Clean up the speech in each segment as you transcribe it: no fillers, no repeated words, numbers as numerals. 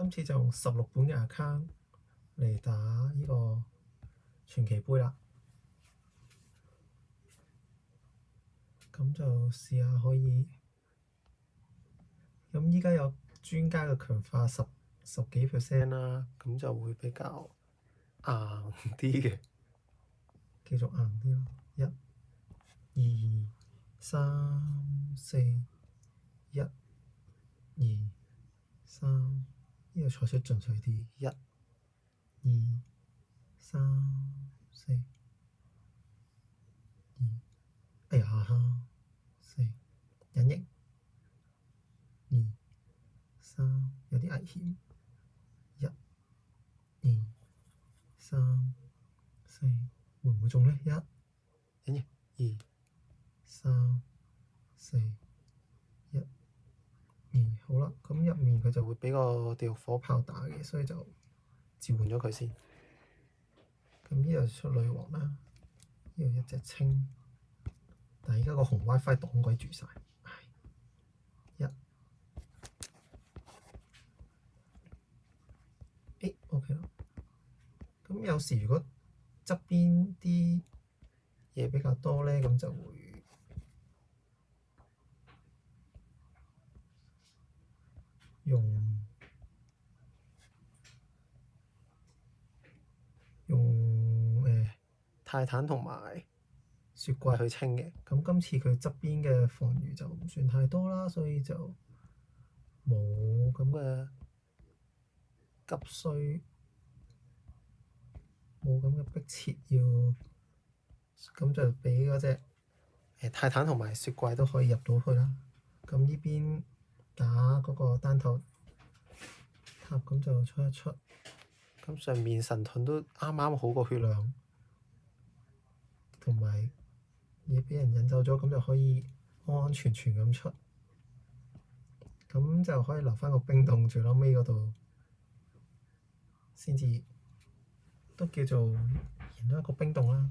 今次就用16本嘅 account 嚟打呢個傳奇杯啦。咁就試下可以。咁依家有專家嘅強化十幾%啦，咁就會比較硬啲嘅，繼續硬啲咯。1、2、3、4，1、2、3，呢個賽出進取啲。1、2、3、4、2，哎呀4，隱形。2、3，有啲危險。1、2、3、4，會唔會中呢？隱形。2、3、4、1、2，好啦，咁入面佢就會畀個地獄火炮打嘅，所以就召喚咗佢先。咁呢度出女王啦，呢度一隻青，但係而家個紅 WiFi 擋鬼住晒。OK 啦。咁有時如果側邊啲嘢比較多咧，咁就會用泰坦同埋雪櫃去清嘅。咁今次佢側邊嘅防禦就唔算太多啦，所以就冇咁嘅急需，冇咁嘅迫切要，咁就俾嗰隻泰坦同埋雪櫃都可以入到去啦。咁呢邊打嗰個單頭塔，咁就出一出。咁上面神盾都啱啱好個血量，同埋嘢俾人引走咗，咁就可以安安全全咁出。咁就可以留翻個冰洞最撚尾嗰度，先至都叫做贏到一個冰洞啦。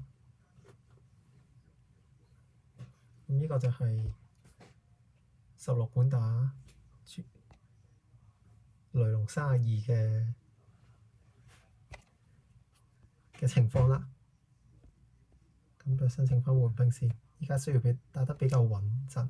咁呢個就係16本打雷龍32嘅情況啦。咁就申請翻換兵先，依家需要打得比較穩陣。